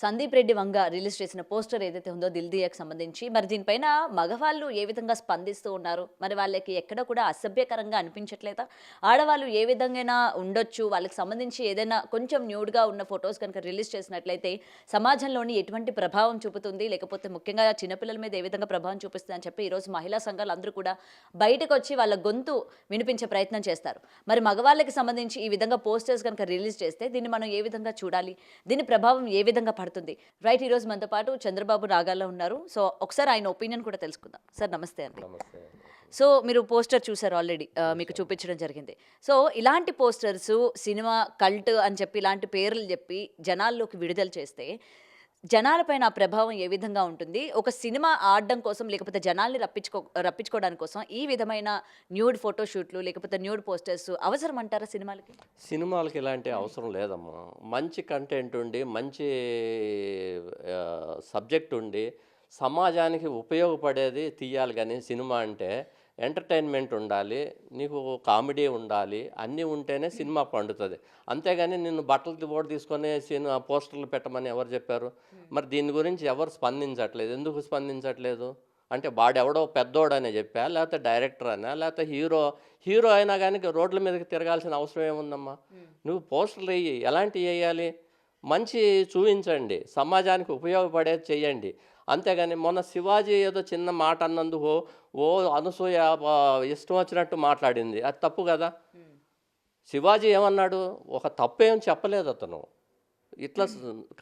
Sandeep Reddy Vanga release చేసిన poster ఏదైతే ఉందో 'దిల్ దియా'కి సంబంధించి మరి దీనిపైన మగవాళ్ళు ఏ విధంగా స్పందిస్తూ ఉన్నారు? మరి వాళ్ళకి ఎక్కడ కూడా అసభ్యకరంగా అనిపించట్లేదా? ఆడవాళ్ళు ఏ విధంగానైనా ఉండొచ్చు, వాళ్ళకి సంబంధించి ఏదైనా కొంచెం న్యూడ్‌గా ఉన్న ఫోటోస్ కనుక రిలీజ్ చేసినట్లయితే సమాజంలోని ఎటువంటి ప్రభావం చూపుతుంది? లేకపోతే ముఖ్యంగా చిన్నపిల్లల మీద ఏ విధంగా ప్రభావం చూపిస్తుందని చెప్పి ఈరోజు మహిళా సంఘాలు అందరూ కూడా బయటకొచ్చి వాళ్ళ గొంతు వినిపించే ప్రయత్నం చేస్తారు. మరి మగవాళ్ళకి సంబంధించి ఈ విధంగా పోస్టర్స్ కనుక రిలీజ్ చేస్తే దీన్ని మనం ఏ విధంగా చూడాలి? దీని ప్రభావం ఏ విధంగా పడుతుంది? రైట్, ఈరోజు మనతో పాటు చంద్రబాబు రాగాల్లో ఉన్నారు. సో ఒకసారి ఆయన ఒపీనియన్ కూడా తెలుసుకుందాం. సార్ నమస్తే అండి. నమస్తే. సో మీరు పోస్టర్ చూసారు ఆల్రెడీ, మీకు చూపించడం జరిగింది. సో ఇలాంటి పోస్టర్స్ సినిమా కల్ట్ అని చెప్పి ఇలాంటి పేర్లు చెప్పి జనాల్లోకి విడుదల చేస్తే జనాలపైన ఆ ప్రభావం ఏ విధంగా ఉంటుంది? ఒక సినిమా ఆడడం కోసం లేకపోతే జనాల్ని రప్పించుకోవడానికి కోసం ఈ విధమైన న్యూడ్ ఫోటోషూట్లు లేకపోతే న్యూడ్ పోస్టర్స్ అవసరం అంటారా సినిమాలకి? సినిమాలకి ఇలాంటి అవసరం లేదమ్మా. మంచి కంటెంట్ ఉండి, మంచి సబ్జెక్ట్ ఉండి, సమాజానికి ఉపయోగపడేది తీయాలి. కానీ సినిమా అంటే ఎంటర్టైన్మెంట్ ఉండాలి, నీకు కామెడీ ఉండాలి, అన్నీ ఉంటేనే సినిమా పండుతుంది. అంతేగాని నిన్ను బట్టలు ఓటు తీసుకొని సినిమా పోస్టర్లు పెట్టమని ఎవరు చెప్పారు? మరి దీని గురించి ఎవరు స్పందించట్లేదు. ఎందుకు స్పందించట్లేదు అంటే వాడెవడో పెద్దోడనే చెప్పా, లేకపోతే డైరెక్టర్ అనా, లేకపోతే హీరో అయినా కానీ రోడ్ల మీదకి తిరగాల్సిన అవసరం ఏముందమ్మా? నువ్వు పోస్టర్లు వేయి, ఎలాంటివి వేయాలి? మంచి చూపించండి, సమాజానికి ఉపయోగపడేది చెయ్యండి. అంతేగాని మొన్న శివాజీ ఏదో చిన్న మాట అన్నందుకు అనసూయ ఇష్టం వచ్చినట్టు మాట్లాడింది. అది తప్పు కదా. శివాజీ ఏమన్నాడు? ఒక తప్పు ఏం చెప్పలేదు అతను. ఇట్లా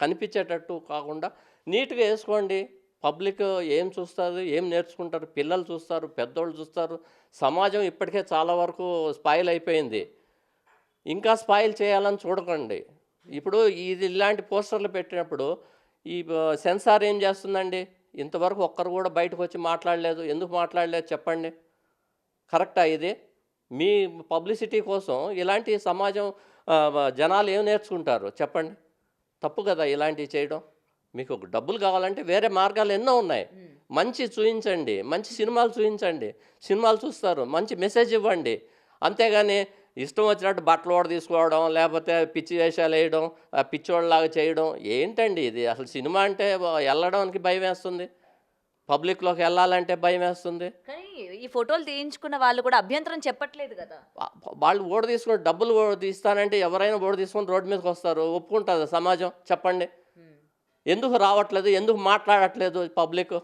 కనిపించేటట్టు కాకుండా నీట్గా వేసుకోండి. పబ్లిక్ ఏం చూస్తారు, ఏం నేర్చుకుంటారు? పిల్లలు చూస్తారు, పెద్దోళ్ళు చూస్తారు. సమాజం ఇప్పటికే చాలా వరకు స్పాయిల్ అయిపోయింది. ఇంకా స్పాయిల్ చేయాలని చూడకండి. ఇప్పుడు ఇలాంటి పోస్టర్లు పెట్టినప్పుడు ఈ సెన్సార్ ఏం చేస్తుందండి? ఇంతవరకు ఒక్కరు కూడా బయటకు వచ్చి మాట్లాడలేదు. ఎందుకు మాట్లాడలేదు చెప్పండి? కరెక్టా ఇది? మీ పబ్లిసిటీ కోసం ఇలాంటి సమాజం జనాలు ఏం నేర్చుకుంటారు చెప్పండి? తప్పు కదా ఇలాంటివి చేయడం. మీకు డబ్బులు కావాలంటే వేరే మార్గాలు ఎన్నో ఉన్నాయి. మంచి చూపించండి, మంచి సినిమాలు చూపించండి, సినిమాలు చూస్తారు, మంచి మెసేజ్ ఇవ్వండి. అంతేగాని ఇష్టం వచ్చినట్టు బట్టలు ఓడ తీసుకోవడం, లేకపోతే పిచ్చి వేషాలు వేయడం, పిచ్చోళ్ళలాగా చేయడం ఏంటండి ఇది? అసలు సినిమా అంటే వెళ్ళడానికి భయం వేస్తుంది, పబ్లిక్లోకి వెళ్ళాలంటే భయం వేస్తుంది. కానీ ఈ ఫోటోలు తీయించుకున్న వాళ్ళు కూడా అభ్యంతరం చెప్పట్లేదు కదా. వాళ్ళు ఓడ తీసుకుని డబ్బులు తీస్తానంటే ఎవరైనా ఓడ తీసుకొని రోడ్డు మీదకి వస్తారు. ఒప్పుకుంటుంది సమాజం? చెప్పండి. ఎందుకు రావట్లేదు? ఎందుకు మాట్లాడట్లేదు పబ్లిక్?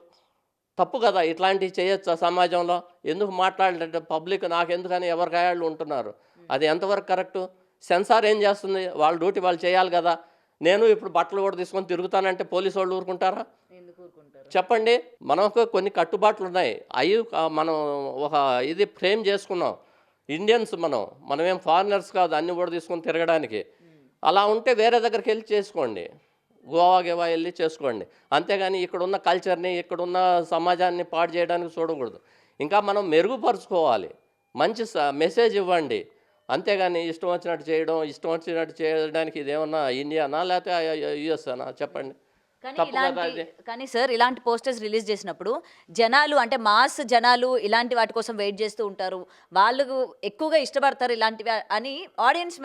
తప్పు కదా. ఇట్లాంటివి చేయొచ్చా సమాజంలో? ఎందుకు మాట్లాడలేదు పబ్లిక్? నాకెందుకని ఎవరికాయాళ్ళు ఉంటున్నారు. అది ఎంతవరకు కరెక్టు? సెన్సార్ ఏం చేస్తుంది? వాళ్ళ డ్యూటీ వాళ్ళు చేయాలి కదా. నేను ఇప్పుడు బట్టలు కూడా తీసుకొని తిరుగుతానంటే పోలీసు వాళ్ళు ఊరుకుంటారా? చెప్పండి. మనకు కొన్ని కట్టుబాట్లు ఉన్నాయి. అవి మనం ఒక ఇది ఫ్రేమ్ చేసుకున్నాం. ఇండియన్స్ మనమేం ఫారినర్స్ కాదు అన్ని కూడా తీసుకొని తిరగడానికి. అలా ఉంటే వేరే దగ్గరికి వెళ్ళి చేసుకోండి, గోవా వెళ్ళి చేసుకోండి. అంతేగాని ఇక్కడున్న కల్చర్ని, ఇక్కడున్న సమాజాన్ని పాడు చేయడానికి చూడకూడదు. ఇంకా మనం మెరుగుపరుచుకోవాలి, మంచి మెసేజ్ ఇవ్వండి. అంతేగాని ఇష్టం వచ్చినట్టు చేయడానికి ఇదేమన్నా ఇండియానా లేకపోతే యుఎస్ఏనా చెప్పండి? కానీ సార్ ఇలాంటి పోస్టర్స్ రిలీజ్ చేసినప్పుడు జనాలు అంటే మాస్ జనాలు ఇలాంటి వాటి కోసం వెయిట్ చేస్తూ ఉంటారు, వాళ్ళు ఎక్కువగా ఇష్టపడతారు ఇలాంటివి అని ఆడియన్స్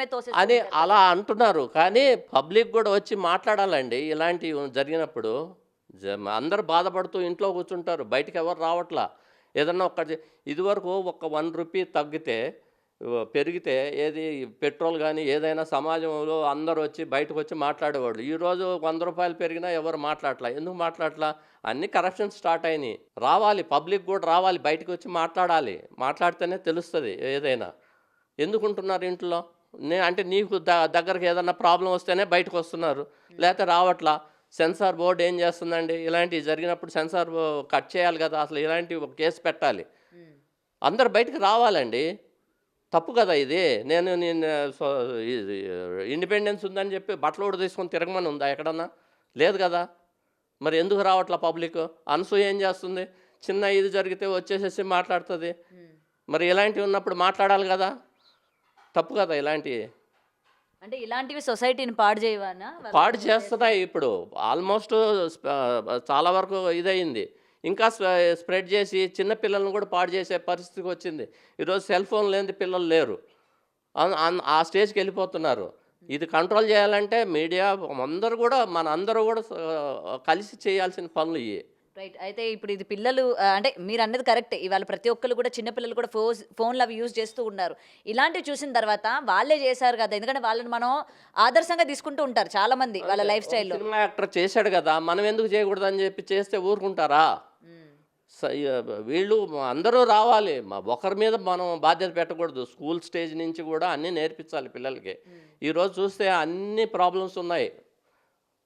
అని అలా అంటున్నారు. కానీ పబ్లిక్ కూడా వచ్చి మాట్లాడాలండి. ఇలాంటివి జరిగినప్పుడు అందరు బాధపడుతూ ఇంట్లో కూర్చుంటారు, బయటికి ఎవరు రావట్లా. ఏదన్నా ఇదివరకు ఒక 1 రూపీ పెరిగితే ఏది పెట్రోల్ కానీ ఏదైనా సమాజంలో అందరూ వచ్చి బయటకు వచ్చి మాట్లాడేవాళ్ళు. ఈరోజు 100 రూపాయలు పెరిగినా ఎవరు మాట్లాడట్లా. ఎందుకు మాట్లాడట్లా? అన్ని కరప్షన్ స్టార్ట్ అయినాయి. రావాలి, పబ్లిక్ కూడా రావాలి, బయటకు వచ్చి మాట్లాడాలి. మాట్లాడితేనే తెలుస్తుంది ఏదైనా. ఎందుకుంటున్నారు ఇంట్లో? అంటే నీకు దగ్గరకు ఏదన్నా ప్రాబ్లం వస్తేనే బయటకు వస్తున్నారు, లేకపోతే రావట్లా. సెన్సార్ బోర్డు ఏం చేస్తుందండి? ఇలాంటివి జరిగినప్పుడు సెన్సార్ కట్ చేయాలి కదా. అసలు ఇలాంటి ఒక కేసు పెట్టాలి, అందరు బయటకు రావాలండి. తప్పు కదా ఇది. నేను ఇండిపెండెన్స్ ఉందని చెప్పి బట్టలు కూడా తీసుకొని తిరగమని ఉందా ఎక్కడన్నా? లేదు కదా. మరి ఎందుకు రావట్లా పబ్లిక్? అనసూయ ఏం చేస్తుంది? చిన్న ఇది జరిగితే వచ్చేసేసి మాట్లాడుతుంది. మరి ఇలాంటివి ఉన్నప్పుడు మాట్లాడాలి కదా. తప్పు కదా ఇలాంటివి. అంటే ఇలాంటివి సొసైటీని పాడు చేస్తున్నాయి. ఇప్పుడు ఆల్మోస్ట్ చాలా వరకు ఇదయింది. ఇంకా స్ప్రెడ్ చేసి చిన్న పిల్లలను కూడా పాడు చేసే పరిస్థితికి వచ్చింది. ఈరోజు సెల్ ఫోన్ లేని పిల్లలు లేరు, ఆ స్టేజ్కి వెళ్ళిపోతున్నారు. ఇది కంట్రోల్ చేయాలంటే మీడియా అందరూ కూడా అందరూ కూడా కలిసి చేయాల్సిన పనులు ఇవి. రైట్. అయితే ఇప్పుడు ఇది పిల్లలు అంటే మీరు అన్నది కరెక్టే. ఇవాళ ప్రతి ఒక్కళ్ళు కూడా చిన్న పిల్లలు కూడా ఫోన్లు అవి యూజ్ చేస్తూ ఉన్నారు. ఇలాంటివి చూసిన తర్వాత వాళ్ళే చేశారు కదా, ఎందుకంటే వాళ్ళని మనం ఆదర్శంగా తీసుకుంటూ ఉంటారు చాలా మంది వాళ్ళ లైఫ్ స్టైల్లో. సినిమా యాక్టర్ చేశాడు కదా, మనం ఎందుకు చేయకూడదు అని చెప్పి చేస్తే ఊరుకుంటారా? వీళ్ళు అందరూ రావాలి, ఒకరి మీద మనం బాధ్యత పెట్టకూడదు. స్కూల్ స్టేజ్ నుంచి కూడా అన్నీ నేర్పించాలి పిల్లలకి. ఈరోజు చూస్తే అన్ని ప్రాబ్లమ్స్ ఉన్నాయి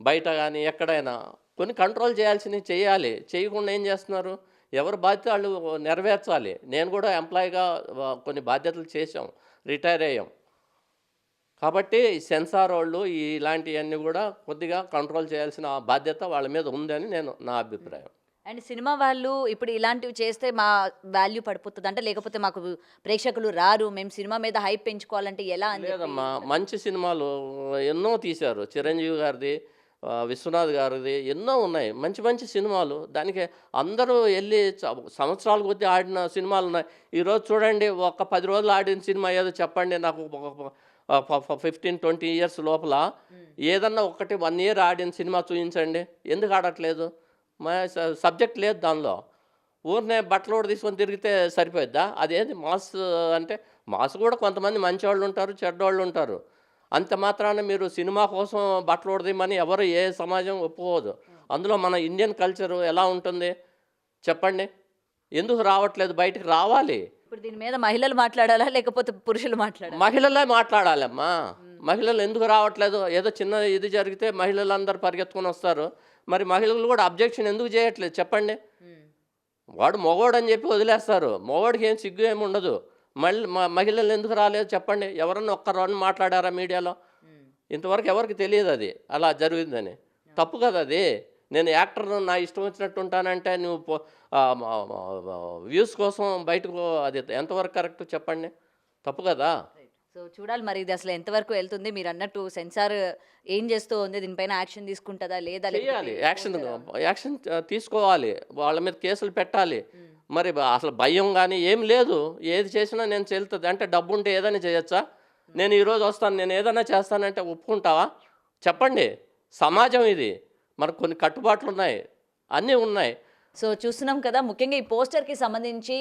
బయట కానీ ఎక్కడైనా. కొన్ని కంట్రోల్ చేయాల్సినవి చేయాలి, చేయకుండా ఏం చేస్తున్నారు? ఎవరు బాధ్యత వాళ్ళు నెరవేర్చాలి. నేను కూడా ఎంప్లాయీగా కొన్ని బాధ్యతలు చేసాం, రిటైర్ అయ్యాం. కాబట్టి సెన్సార్ వాళ్ళు ఇలాంటివన్నీ కూడా కొద్దిగా కంట్రోల్ చేయాల్సిన బాధ్యత వాళ్ళ మీద ఉందని నా అభిప్రాయం. అండ్ సినిమా వాళ్ళు ఇప్పుడు ఇలాంటివి చేస్తే మా వాల్యూ పడిపోతుంది అంటే, లేకపోతే మాకు ప్రేక్షకులు రారు, మేము సినిమా మీద హైప్ పెంచుకోవాలంటే ఎలా అని లేదమ్మా, మంచి సినిమాలు ఎన్నో తీశారు. చిరంజీవి గారిది, విశ్వనాథ్ గారిది ఎన్నో ఉన్నాయి మంచి మంచి సినిమాలు. దానికి అందరూ వెళ్ళి సంవత్సరాల కొద్దీ ఆడిన సినిమాలు ఉన్నాయి. ఈరోజు చూడండి, ఒక 10 రోజులు ఆడిన సినిమా ఏదో చెప్పండి నాకు. 15-20 ఇయర్స్ లోపల ఏదన్నా 1 ఇయర్ ఆడిన సినిమా చూపించండి. ఎందుకు ఆడట్లేదు? సబ్జెక్ట్ లేదు దానిలో. ఊరినే బట్టలు కూడా తీసుకొని తిరిగితే సరిపోద్దా? అదేంటి మాస్ అంటే? మాస్ కూడా కొంతమంది మంచివాళ్ళు ఉంటారు, చెడ్డవాళ్ళు ఉంటారు. అంత మాత్రాన మీరు సినిమా కోసం బట్టలు ఉడదీయమని ఎవరు ఏ సమాజం ఒప్పుకోదు. అందులో మన ఇండియన్ కల్చరు ఎలా ఉంటుంది చెప్పండి? ఎందుకు రావట్లేదు? బయటకు రావాలి. ఇప్పుడు దీని మీద మహిళలు మాట్లాడాలా లేకపోతే పురుషులు మాట్లాడాలా? మహిళలే మాట్లాడాలమ్మా. మహిళలు ఎందుకు రావట్లేదు? ఏదో చిన్న ఇది జరిగితే మహిళలందరూ పరిగెత్తుకొని వస్తారు. మరి మహిళలు కూడా అబ్జెక్షన్ ఎందుకు చేయట్లేదు చెప్పండి? వాడు మొగోడు అని చెప్పి వదిలేస్తారు. మొగోడికి ఏం సిగ్గు ఏమి ఉండదు. మహిళలు ఎందుకు రాలేదు చెప్పండి? ఎవరన్నా ఒక్కరు మాట్లాడారా మీడియాలో? ఇంతవరకు ఎవరికి తెలియదు అది అలా జరిగిందని. తప్పు కదా అది. నేను యాక్టర్ను నా ఇష్టం వచ్చినట్టు ఉంటానంటే నువ్వు వ్యూస్ కోసం బయటకు, అది ఎంతవరకు కరెక్ట్ చెప్పండి? తప్పు కదా. సో చూడాలి మరి ఇది అసలు ఎంతవరకు వెళ్తుంది. మీరు అన్నట్టు సెన్సార్ ఏం చేస్తూ ఉంది, దీనిపైన యాక్షన్ తీసుకుంటుందా లేదా? చేయాలి, యాక్షన్ తీసుకోవాలి, వాళ్ళ మీద కేసులు పెట్టాలి. మరి అసలు భయం కానీ ఏం లేదు. ఏది చేసినా నేను చెల్లుతుంది అంటే, డబ్బు ఉంటే ఏదైనా చేయొచ్చా? నేను ఈరోజు వస్తాను, నేను ఏదైనా చేస్తానంటే ఒప్పుకుంటావా చెప్పండి? సమాజం ఇది, మనకు కొన్ని కట్టుబాట్లు ఉన్నాయి, అన్నీ ఉన్నాయి. సో చూస్తున్నాం కదా, ముఖ్యంగా ఈ పోస్టర్కి సంబంధించి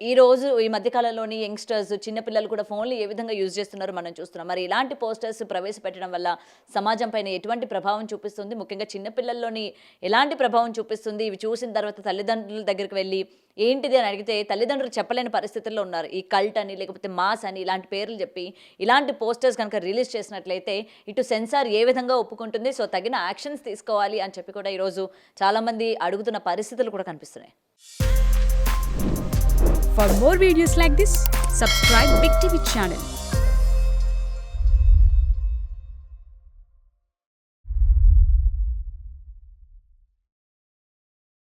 ఈరోజు ఈ మధ్యకాలంలోని యంగ్స్టర్స్ చిన్నపిల్లలు కూడా ఫోన్లు ఏ విధంగా యూజ్ చేస్తున్నారో మనం చూస్తున్నాం. మరి ఇలాంటి పోస్టర్స్ ప్రవేశపెట్టడం వల్ల సమాజం పైన ఎటువంటి ప్రభావం చూపిస్తుంది, ముఖ్యంగా చిన్నపిల్లల్లోని ఎలాంటి ప్రభావం చూపిస్తుంది? ఇవి చూసిన తర్వాత తల్లిదండ్రుల దగ్గరికి వెళ్ళి ఏంటిది అని అడిగితే తల్లిదండ్రులు చెప్పలేని పరిస్థితుల్లో ఉన్నారు. ఈ కల్ట్ అని లేకపోతే మాస్ అని ఇలాంటి పేర్లు చెప్పి ఇలాంటి పోస్టర్స్ కనుక రిలీజ్ చేసినట్లయితే ఇటు సెన్సార్ ఏ విధంగా ఒప్పుకుంటుంది? సో తగిన యాక్షన్స్ తీసుకోవాలి అని చెప్పి కూడా ఈరోజు చాలామంది అడుగుతున్న పరిస్థితులు కూడా కనిపిస్తున్నాయి. For more videos like this, subscribe Big TV channel.